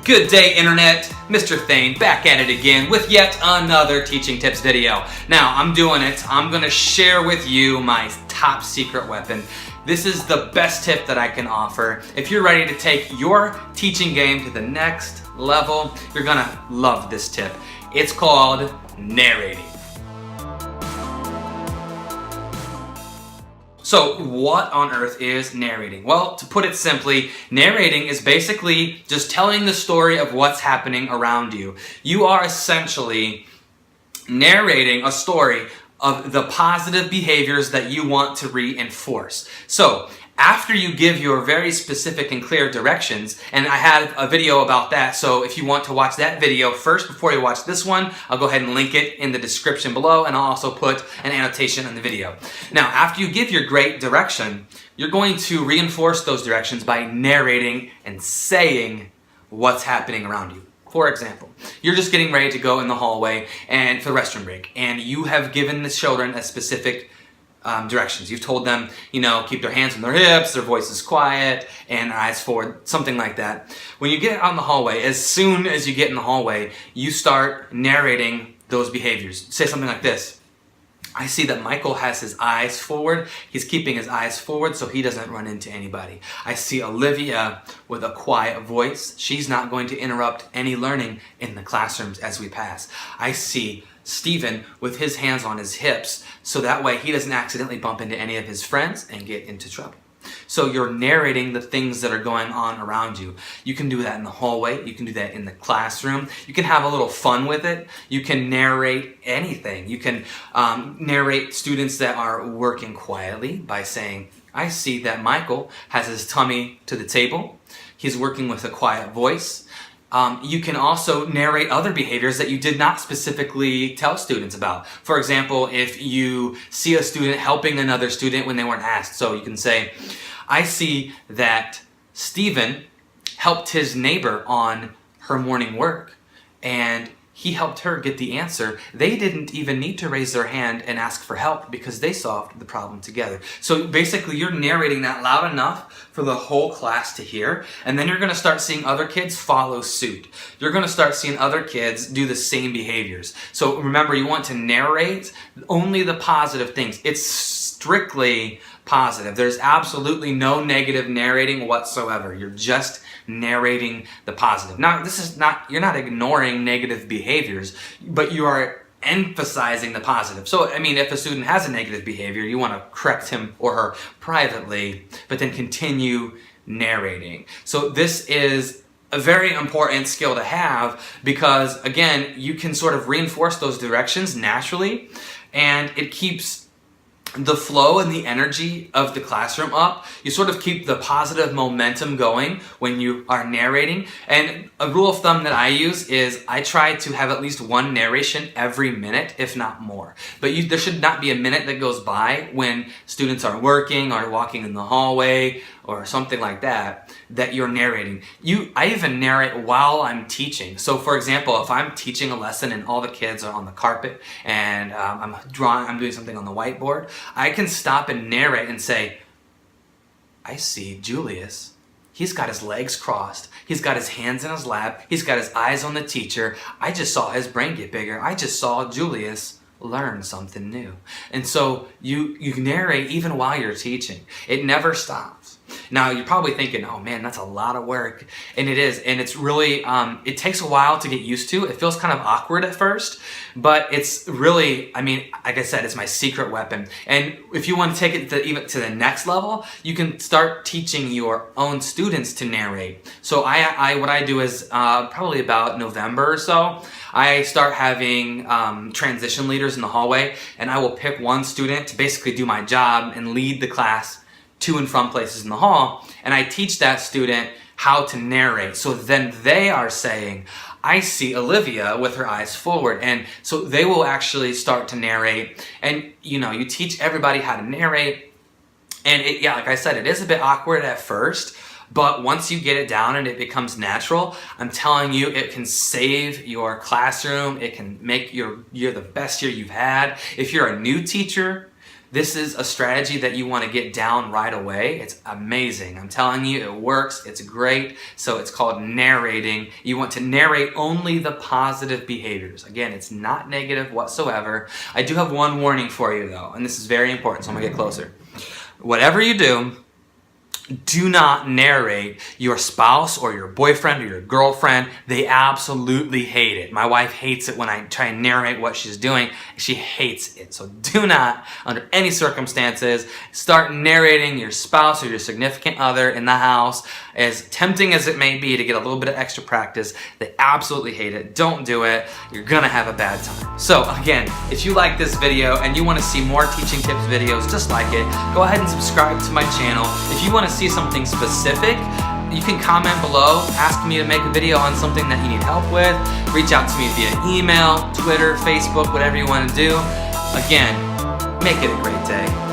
Good day, Internet. Mr. Thain back at it again with yet another teaching tips video. Now, I'm doing it. I'm going to share with you my top secret weapon. This is the best tip that I can offer. If you're ready to take your teaching game to the next level, you're going to love this tip. It's called narrating. So what on earth is narrating? Well, to put it simply, narrating is basically just telling the story of what's happening around you. You are essentially narrating a story of the positive behaviors that you want to reinforce. So after you give your very specific and clear directions, and I had a video about that, so if you want to watch that video first before you watch this one, I'll go ahead and link it in the description below, and I'll also put an annotation in the video. Now, after you give your great direction, you're going to reinforce those directions by narrating and saying what's happening around you. For example, you're just getting ready to go in the hallway and for the restroom break, and you have given the children a specific directions. You've told them, keep their hands on their hips, their voice is quiet, and eyes forward, something like that. When you get out in the hallway, as soon as you get in the hallway, you start narrating those behaviors. Say something like this. I see that Michael has his eyes forward. He's keeping his eyes forward so he doesn't run into anybody. I see Olivia with a quiet voice. She's not going to interrupt any learning in the classrooms as we pass. I see Stephen with his hands on his hips so that way he doesn't accidentally bump into any of his friends and get into trouble. So you're narrating the things that are going on around you. You can do that in the hallway. You can do that in the classroom. You can have a little fun with it. You can narrate anything. You can narrate students that are working quietly by saying, I see that Michael has his tummy to the table. He's working with a quiet voice. You can also narrate other behaviors that you did not specifically tell students about. For example, if you see a student helping another student when they weren't asked. So you can say, I see that Stephen helped his neighbor on her morning work, and he helped her get the answer. They didn't even need to raise their hand and ask for help because they solved the problem together. So basically you're narrating that loud enough for the whole class to hear, and then you're going to start seeing other kids follow suit. You're going to start seeing other kids do the same behaviors. So remember, you want to narrate only the positive things. It's strictly positive. There's absolutely no negative narrating whatsoever. You're just narrating the positive. Now, you're not ignoring negative behaviors, but you are emphasizing the positive. So, if a student has a negative behavior, you want to correct him or her privately, but then continue narrating. So this is a very important skill to have because, again, you can sort of reinforce those directions naturally, and it keeps the flow and the energy of the classroom up. You sort of keep the positive momentum going when you are narrating. And a rule of thumb that I use is I try to have at least one narration every minute, if not more. But there should not be a minute that goes by when students are working or walking in the hallway or something like that you're narrating. I even narrate while I'm teaching. So for example, if I'm teaching a lesson and all the kids are on the carpet and I'm doing something on the whiteboard, I can stop and narrate and say, I see Julius. He's got his legs crossed. He's got his hands in his lap. He's got his eyes on the teacher. I just saw his brain get bigger. I just saw Julius learn something new. And so you narrate even while you're teaching. It never stops. Now, you're probably thinking, oh man, that's a lot of work. And it is. And it's really, it takes a while to get used to. It feels kind of awkward at first, but it's really, like I said, it's my secret weapon. And if you want to take it even to the next level, you can start teaching your own students to narrate. So what I do is probably about November or so, I start having transition leaders in the hallway, and I will pick one student to basically do my job and lead the class to and from places in the hall, and I teach that student how to narrate. So then they are saying, I see Olivia with her eyes forward, and so they will actually start to narrate. And you teach everybody how to narrate, and like I said, it is a bit awkward at first, but once you get it down and it becomes natural, I'm telling you, it can save your classroom. It can make your year the best year you've had. If you're a new teacher, this is a strategy that you want to get down right away. It's amazing. I'm telling you, it works. It's great. So it's called narrating. You want to narrate only the positive behaviors. Again, it's not negative whatsoever. I do have one warning for you though, and this is very important, so I'm gonna get closer. Whatever you do not narrate your spouse or your boyfriend or your girlfriend. They absolutely hate it. My wife hates it when I try and narrate what she's doing. She hates it. So do not, under any circumstances, start narrating your spouse or your significant other in the house. As tempting as it may be to get a little bit of extra practice, they absolutely hate it. Don't do it. You're gonna have a bad time. So again, if you like this video and you want to see more teaching tips videos just like it, go ahead and subscribe to my channel. If you want to see something specific, you can comment below, ask me to make a video on something that you need help with. Reach out to me via email, Twitter, Facebook, whatever you want to do. Again, make it a great day.